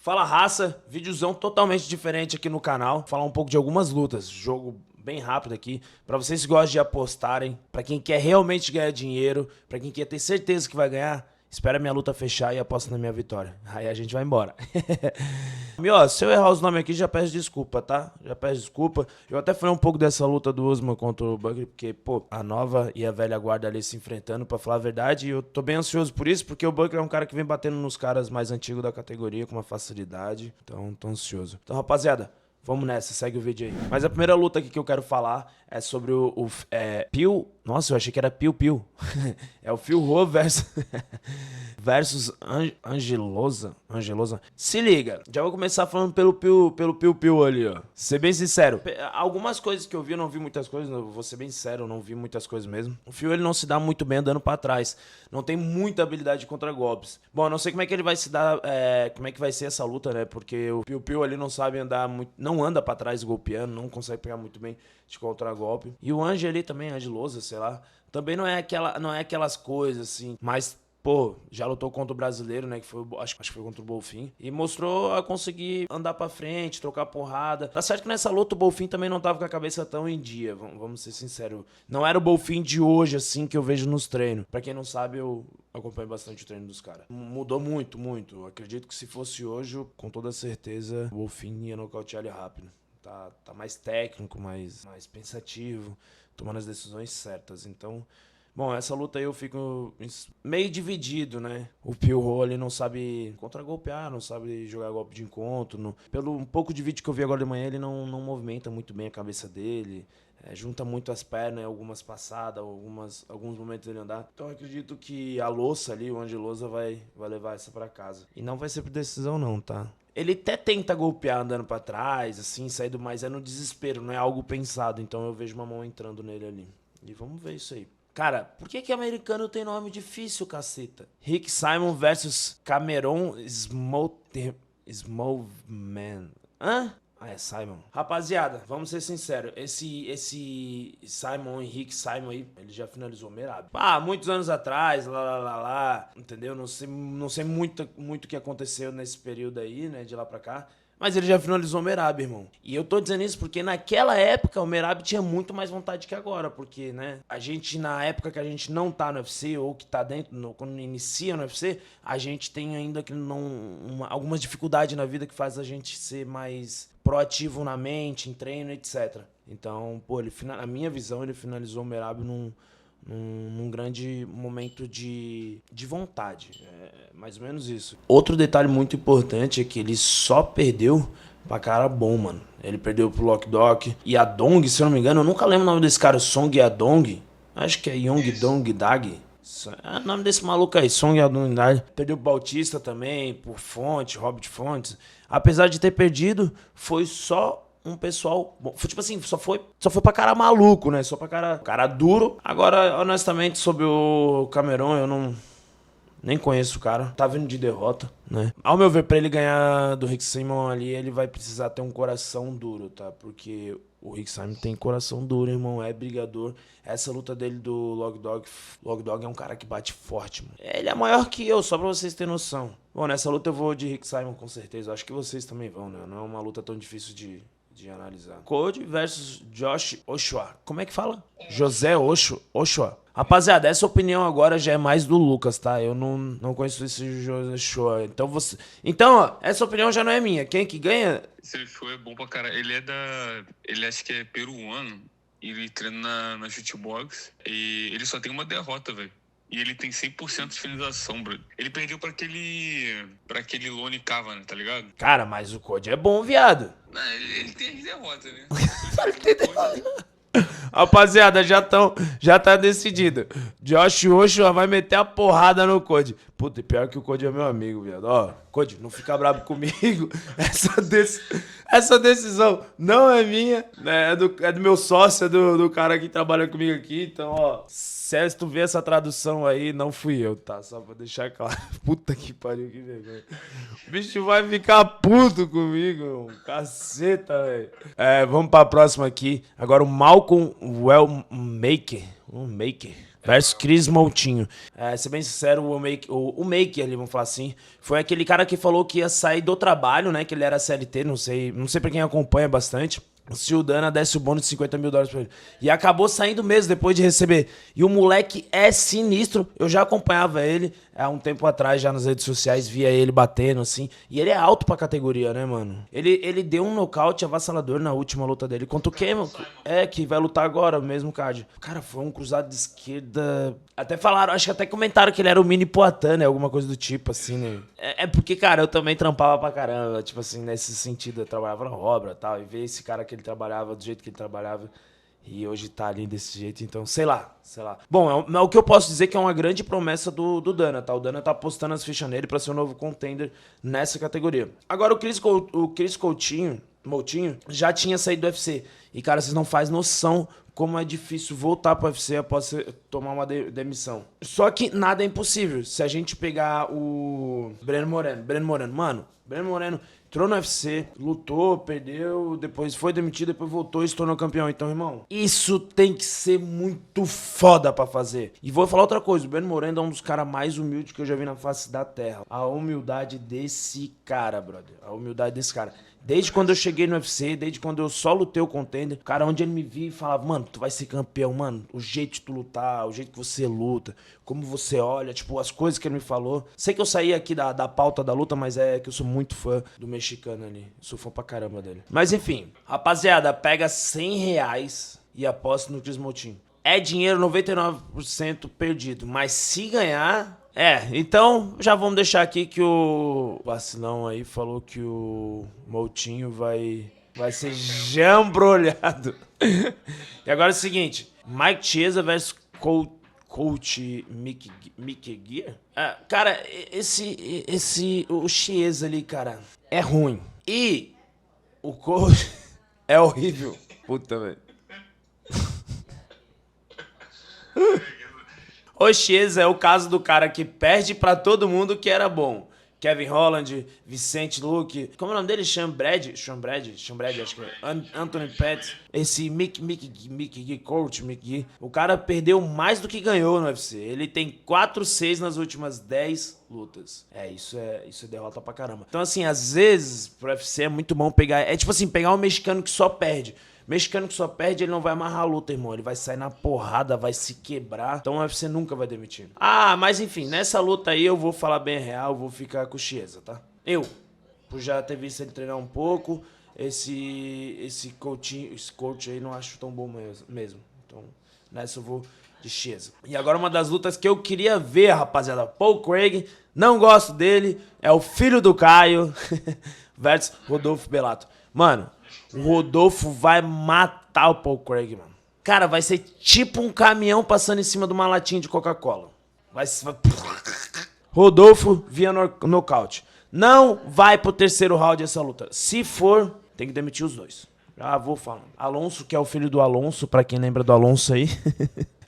Fala raça, videozão totalmente diferente aqui no canal. Falar um pouco de algumas lutas, jogo bem rápido aqui, pra vocês que gostam de apostarem, pra quem quer realmente ganhar dinheiro, pra quem quer ter certeza que vai ganhar, espera minha luta fechar e aposta na minha vitória. Aí a gente vai embora. Ó, se eu errar os nomes aqui, já peço desculpa, tá? Já peço desculpa. Eu até falei um pouco dessa luta do Usman contra o Buckley, porque, pô, a nova e a velha guarda ali se enfrentando, pra falar a verdade. E eu tô bem ansioso por isso, porque o Buckley é um cara que vem batendo nos caras mais antigos da categoria com uma facilidade. Então, tô ansioso. Então, rapaziada, vamos nessa, segue o vídeo aí. Mas a primeira luta aqui que eu quero falar é sobre o Phil... Nossa, eu achei que era Piu Piu. É o Phil Rowe versus Angelosa. Se liga, já vou começar falando pelo Piu Piu ali, ó. Ser bem sincero, algumas coisas que eu vi, eu não vi muitas coisas, eu vou ser bem sincero, eu não vi muitas coisas mesmo. O Phil, ele não se dá muito bem andando pra trás. Não tem muita habilidade contra golpes. Bom, eu não sei como é que ele vai se dar, como é que vai ser essa luta, né? Porque o Piu Piu ali não sabe andar muito, não anda pra trás golpeando, não consegue pegar muito bem de contra-golpe. E o Ange ali também, Angelosa, sei lá, também não é aquelas coisas assim, mas pô, já lutou contra o brasileiro, né, que foi, acho que foi contra o Bolfin, e mostrou a conseguir andar pra frente, trocar porrada. Tá certo que nessa luta o Bolfin também não tava com a cabeça tão em dia, vamos ser sinceros. Não era o Bolfin de hoje, assim, que eu vejo nos treinos. Pra quem não sabe, eu acompanho bastante o treino dos caras. Mudou muito, muito. Eu acredito que se fosse hoje, com toda certeza, o Bolfin ia nocautear ele rápido. Tá mais técnico, mais pensativo, tomando as decisões certas. Então, bom, essa luta aí eu fico meio dividido, né? O Phil Rowe, ele não sabe contra-golpear, não sabe jogar golpe de encontro. Pelo um pouco de vídeo que eu vi agora de manhã, ele não movimenta muito bem a cabeça dele. Junta muito as pernas, algumas passadas, alguns momentos dele andar. Então eu acredito que a Louça ali, o Angelosa, vai levar essa pra casa. E não vai ser por decisão não, tá? Ele até tenta golpear andando pra trás, assim, saindo, mas é no desespero, não é algo pensado. Então eu vejo uma mão entrando nele ali. E vamos ver isso aí. Cara, por que americano tem nome difícil, caceta? Rick Simon versus Cameron Smallman. Hã? Ah, é Simon. Rapaziada, vamos ser sinceros. Esse Simon, Henrique Simon aí, ele já finalizou o Merab. Muitos anos atrás, lá, entendeu? Não sei muito o que aconteceu nesse período aí, né, de lá pra cá. Mas ele já finalizou o Merab, irmão. E eu tô dizendo isso porque naquela época o Merab tinha muito mais vontade que agora. Porque, né, a gente, na época que a gente não tá no UFC ou que tá dentro, quando inicia no UFC, a gente tem ainda que algumas dificuldades na vida que faz a gente ser mais proativo na mente, em treino, etc. Então, pô, na minha visão, ele finalizou o Merab num grande momento de vontade. Mais ou menos isso. Outro detalhe muito importante é que ele só perdeu pra cara bom, mano. Ele perdeu pro Lockdock. E a Dong, se eu não me engano, eu nunca lembro o nome desse cara, Song Yadong. Acho que é Yong Dong Dag. É o nome desse maluco aí, Song Yadong Dag. Perdeu pro Bautista também, por Fonte, Hobbit Fontes. Apesar de ter perdido, foi só um pessoal, bom, tipo assim, só foi pra cara maluco, né? Só pra cara duro. Agora, honestamente, sobre o Cameron, eu nem conheço o cara. Tá vindo de derrota, né? Ao meu ver, pra ele ganhar do Rick Simon ali, ele vai precisar ter um coração duro, tá? Porque o Rick Simon tem coração duro, irmão. É brigador. Essa luta dele do Lockdog é um cara que bate forte, mano. Ele é maior que eu, só pra vocês terem noção. Bom, nessa luta eu vou de Rick Simon, com certeza. Acho que vocês também vão, né? Não é uma luta tão difícil de analisar. Code versus Josh Ochoa. Como é que fala? José Ochoa. Rapaziada, essa opinião agora já é mais do Lucas, tá? Eu não conheço esse José Ochoa. Então, ó, essa opinião já não é minha. Quem que ganha? Esse Ochoa é bom pra caralho. Ele acho que é peruano. Ele treina na shootbox. E ele só tem uma derrota, velho. E ele tem 100% de finalização, bro. Ele perdeu pra aquele Lone Kavan, tá ligado? Cara, mas o Code é bom, viado. Não, ele tem as derrotas, né? Rapaziada, já tá decidido. Josh Ochoa vai meter a porrada no Code. Puta, e pior que o Code é meu amigo, viado. Ó, Code, não fica bravo comigo. Essa decisão não é minha, né? É do meu sócio, do cara que trabalha comigo aqui. Então, ó, se tu vê essa tradução aí, não fui eu, tá? Só pra deixar claro. Puta que pariu, que vergonha. O bicho vai ficar puto comigo, caceta, velho. Vamos pra próxima aqui. Agora o Malcolm Falcon Wellmaker. Versus Chris Moutinho. Ser bem sincero, o Maker ali, vamos falar assim, foi aquele cara que falou que ia sair do trabalho, né? Que ele era CLT, não sei pra quem acompanha bastante. Se o Dana desse o bônus de $50 mil pra ele. E acabou saindo mesmo depois de receber. E o moleque é sinistro. Eu já acompanhava ele há um tempo atrás, já nas redes sociais, via ele batendo, assim. E ele é alto pra categoria, né, mano? Ele deu um nocaute avassalador na última luta dele. Contra o Cameron. Que vai lutar agora, o mesmo card. Cara, foi um cruzado de esquerda. Até falaram, acho que até comentaram que ele era o mini Poatan, né? Alguma coisa do tipo, assim, né? Porque, cara, eu também trampava pra caramba. Tipo assim, nesse sentido, eu trabalhava na obra e tal. E ver esse cara que ele trabalhava do jeito que ele trabalhava. E hoje tá ali desse jeito, então, sei lá. Bom, o que eu posso dizer que é uma grande promessa do Dana, tá? O Dana tá apostando as fichas nele pra ser o novo contender nessa categoria. Agora, o Chris Moutinho já tinha saído do UFC. E, cara, vocês não fazem noção como é difícil voltar pro UFC após tomar uma demissão. Só que nada é impossível. Se a gente pegar o Breno Moreno, mano, Breno Moreno entrou no UFC, lutou, perdeu, depois foi demitido, depois voltou e se tornou campeão. Então, irmão, isso tem que ser muito foda pra fazer. E vou falar outra coisa, o Breno Moreno é um dos caras mais humildes que eu já vi na face da terra. A humildade desse cara, brother. Desde quando eu cheguei no UFC, desde quando eu só lutei o contender, o cara, onde ele me via e falava, mano, tu vai ser campeão, mano, o jeito de tu lutar, o jeito que você luta, como você olha, tipo, as coisas que ele me falou. Sei que eu saí aqui da pauta da luta, mas é que eu sou muito fã do mexicano ali. Eu sou fã pra caramba dele. Mas enfim, rapaziada, pega R$100 e aposta no Chris Moutinho. É dinheiro 99% perdido, mas se ganhar... então já vamos deixar aqui que o vacilão aí falou que o Moutinho vai ser jambrolhado. E agora é o seguinte, Mike Chiesa versus Coach Mickey Gear. Cara, o Chiesa ali, cara, é ruim. E o coach é horrível. Puta, velho. O Chiesa é o caso do cara que perde pra todo mundo que era bom. Kevin Holland, Vicente Luque, como é o nome dele? Sean Brady, acho que é. Anthony Pettis, esse Coach Mickey, o cara perdeu mais do que ganhou no UFC. Ele tem 4-6 nas últimas 10 lutas. Isso é derrota pra caramba. Então, assim, às vezes, pro UFC é muito bom pegar... É tipo assim, pegar um mexicano que só perde. Mexicano que só perde, ele não vai amarrar a luta, irmão. Ele vai sair na porrada, vai se quebrar. Então o UFC nunca vai demitir. Mas enfim, nessa luta aí eu vou falar bem real, vou ficar com o Chiesa, tá? Por já ter visto ele treinar um pouco, esse coach aí não acho tão bom mesmo. Então nessa eu vou de Chiesa. E agora uma das lutas que eu queria ver, rapaziada. Paul Craig, não gosto dele, é o filho do Caio, versus Rodolfo Bellato. Mano, o Rodolfo vai matar o Paul Craig, mano. Cara, vai ser tipo um caminhão passando em cima de uma latinha de Coca-Cola. Rodolfo via nocaute. Não vai pro terceiro round essa luta. Se for, tem que demitir os dois. Já vou falando. Alonso, que é o filho do Alonso, pra quem lembra do Alonso aí.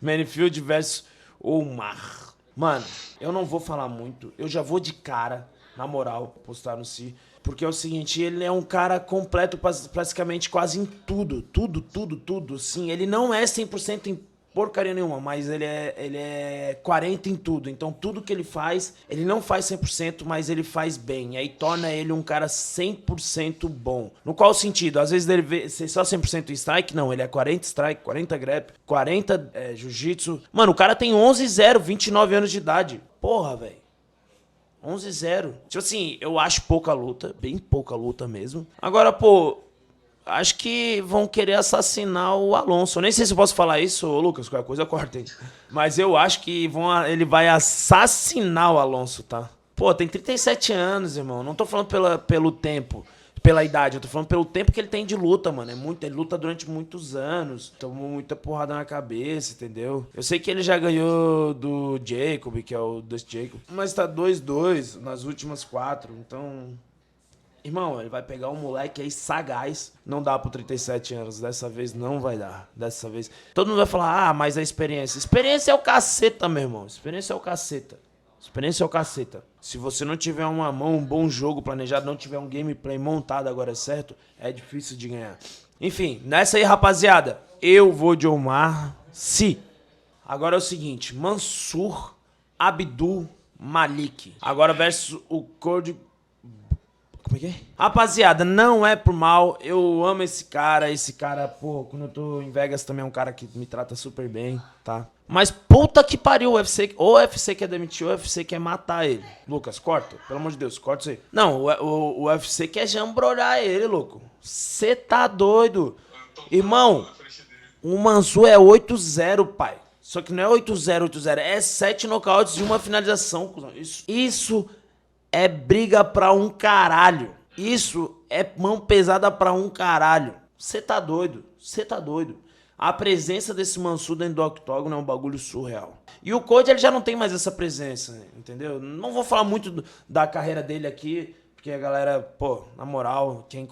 Manifield versus Omar. Mano, eu não vou falar muito. Eu já vou de cara, na moral, postar no Si. Porque é o seguinte, ele é um cara completo praticamente quase em tudo. Tudo. Sim, ele não é 100% em porcaria nenhuma, mas ele é 40% em tudo. Então tudo que ele faz, ele não faz 100%, mas ele faz bem. E aí torna ele um cara 100% bom. No qual sentido? Às vezes ele vê ser só 100% strike, não. Ele é 40 strike, 40 grab, 40 jiu-jitsu. Mano, o cara tem 11-0, 29 anos de idade. Porra, velho. 11-0. Tipo assim, eu acho pouca luta, bem pouca luta mesmo. Agora, pô, acho que vão querer assassinar o Alonso. Eu nem sei se eu posso falar isso, ô Lucas, qualquer coisa cortem. Mas eu acho que ele vai assassinar o Alonso, tá? Pô, tem 37 anos, irmão. Não tô falando pelo tempo, pela idade. Eu tô falando pelo tempo que ele tem de luta, mano. Ele luta durante muitos anos. Tomou muita porrada na cabeça, entendeu? Eu sei que ele já ganhou do Jacob, que é o Dusty Jacob. Mas tá 2-2 nas últimas 4. Então... Irmão, ele vai pegar um moleque aí sagaz. Não dá pro 37 anos. Dessa vez não vai dar. Dessa vez... Todo mundo vai falar, mas a experiência. Experiência é o caceta, meu irmão. Experiência é o caceta. Se você não tiver uma mão, um bom jogo planejado, não tiver um gameplay montado agora certo, é difícil de ganhar. Enfim, nessa aí, rapaziada, eu vou de Omar Sy. Agora é o seguinte, Mansur Abdul Malik. Agora versus o Cody... Como é que é? Rapaziada, não é por mal, eu amo esse cara, pô, quando eu tô em Vegas também é um cara que me trata super bem, tá? Mas puta que pariu, o UFC quer demitir, o UFC quer matar ele. Lucas, corta, pelo amor de Deus, corta isso aí. Não, o UFC quer jambrolhar ele, louco. Cê tá doido. Irmão, o Mansur é 8-0, pai. Só que não é 8-0, 8-0, é 7 nocautes de uma finalização, cuzão. Isso é briga pra um caralho. Isso é mão pesada pra um caralho. Você tá doido. Você tá doido. A presença desse Mansur dentro do octógono é um bagulho surreal. E o Cody, ele já não tem mais essa presença, entendeu? Não vou falar muito da carreira dele aqui, porque a galera, pô, na moral, quem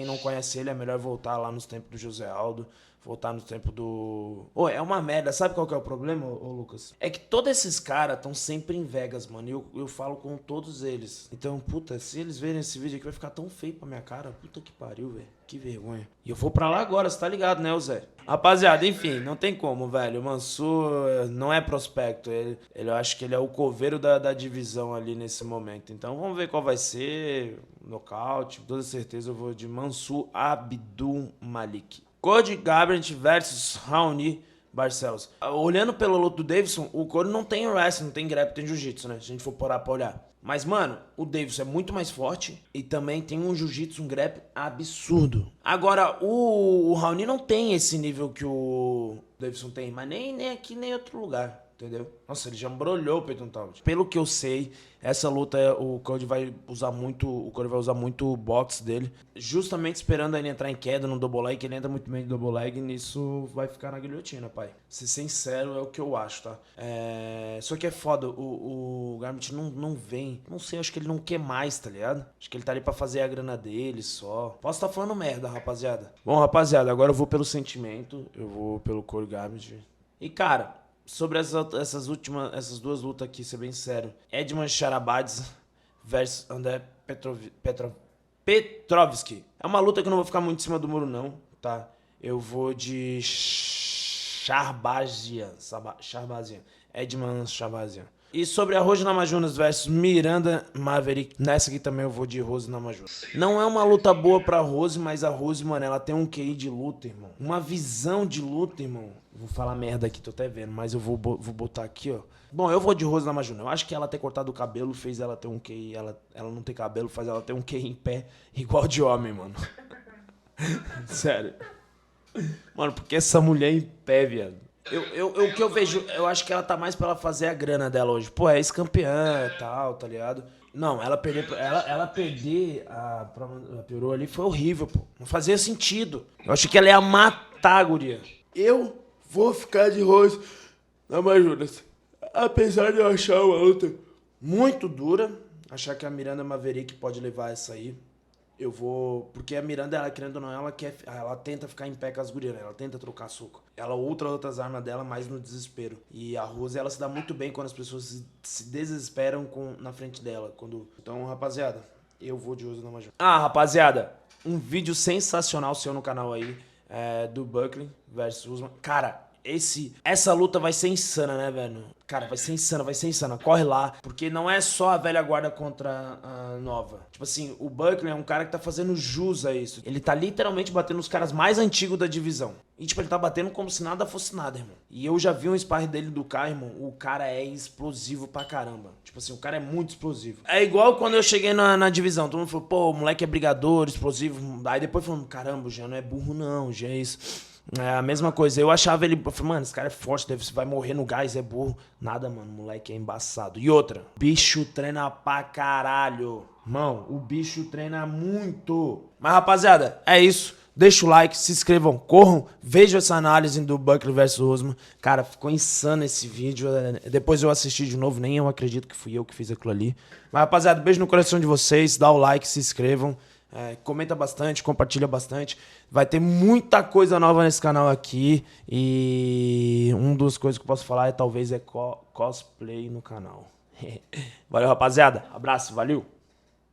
não conhece ele, é melhor voltar lá nos tempos do José Aldo. Voltar no tempo do... Ô, é uma merda. Sabe qual que é o problema, ô Lucas? É que todos esses caras estão sempre em Vegas, mano. E eu falo com todos eles. Então, puta, se eles verem esse vídeo aqui, vai ficar tão feio pra minha cara. Puta que pariu, velho. Que vergonha. E eu vou pra lá agora, você tá ligado, né, Zé? Rapaziada, enfim, não tem como, velho. O Mansur não é prospecto. Eu acho que ele é o coveiro da divisão ali nesse momento. Então, vamos ver qual vai ser. Nocaute. Com toda certeza eu vou de Mansur Abdul Malik. Cody Garbrandt versus Raoni Barcelos. Olhando pelo luto do Davidson, o Cody não tem wrestling, não tem grappling, tem jiu-jitsu, né? Se a gente for parar pra olhar. Mas, mano, o Davidson é muito mais forte e também tem um jiu-jitsu, um grappling absurdo. Agora, o Raoni não tem esse nível que o Davidson tem, mas nem aqui, nem em outro lugar. Entendeu? Nossa, ele já embrulhou o Peyton Talbot. Pelo que eu sei, essa luta o Cody vai usar muito o box dele, justamente esperando ele entrar em queda no double leg, que ele entra muito bem no double leg, e nisso vai ficar na guilhotina, pai. Ser sincero é o que eu acho, tá? Só que é foda, o Garbrandt não vem, não sei, acho que ele não quer mais, tá ligado? Acho que ele tá ali pra fazer a grana dele só. Posso tá falando merda, rapaziada. Bom, rapaziada, agora eu vou pelo sentimento, eu vou pelo Cody Garbrandt. E, cara, sobre essas duas lutas aqui, ser bem sério. Edman Sharabads versus André Petrovski. É uma luta que eu não vou ficar muito em cima do muro, não, tá? Eu vou de Sharbazian. Edman Sharbazian. E sobre a Rose Namajunas versus Miranda Maverick, nessa aqui também eu vou de Rose Namajunas. Não é uma luta boa pra Rose, mas a Rose, mano, ela tem um QI de luta, irmão. Uma visão de luta, irmão. Vou falar merda aqui, tô até vendo, mas eu vou botar aqui, ó. Bom, eu vou de Rose Namajunas. Eu acho que ela ter cortado o cabelo fez ela ter um QI. Ela não ter cabelo faz ela ter um QI em pé igual de homem, mano. Sério. Mano, porque essa mulher é em pé, viado. O que eu vejo, eu acho que ela tá mais pra ela fazer a grana dela hoje. Pô, é ex-campeã e tal, tá ligado? Não, ela perder a Perô ali foi horrível, pô. Não fazia sentido. Eu achei que ela ia matar a guria. Eu vou ficar de Rose Namajunas. Apesar de eu achar uma luta muito dura, achar que a Miranda Maverick pode levar essa aí. Eu vou... Porque a Miranda, ela querendo ou não, ela tenta ficar em pé com as gurias, né? Ela tenta trocar soco. Ela outra outras armas dela mais no desespero. E a Rose, ela se dá muito bem quando as pessoas se desesperam na frente dela. Então, rapaziada, eu vou de Rose Namajunas. Ah, rapaziada, um vídeo sensacional seu no canal aí, do Buckley versus Usman. Cara, essa luta vai ser insana, né, velho? Cara, vai ser insana. Corre lá, porque não é só a velha guarda contra a nova. Tipo assim, o Buckley é um cara que tá fazendo jus a isso. Ele tá literalmente batendo os caras mais antigos da divisão. E, tipo, ele tá batendo como se nada fosse nada, irmão. E eu já vi um sparring dele do Kai, irmão. O cara é explosivo pra caramba. Tipo assim, o cara é muito explosivo. É igual quando eu cheguei na divisão. Todo mundo falou, pô, o moleque é brigador, explosivo. Aí depois falou, caramba, o Jean não é burro não, o Jean é isso. É a mesma coisa, eu achava ele, eu falei, mano, esse cara é forte, vai morrer no gás, é burro. Nada, mano, o moleque é embaçado. E outra, bicho treina pra caralho. Mano, o bicho treina muito. Mas, rapaziada, é isso. Deixa o like, se inscrevam, corram, vejam essa análise do Buckley vs Usman. Cara, ficou insano esse vídeo. Depois eu assisti de novo, nem eu acredito que fui eu que fiz aquilo ali. Mas, rapaziada, beijo no coração de vocês, dá o like, se inscrevam. Comenta bastante, compartilha bastante. Vai ter muita coisa nova nesse canal aqui. E uma das coisas que eu posso falar talvez cosplay no canal. Valeu, rapaziada. Abraço, valeu.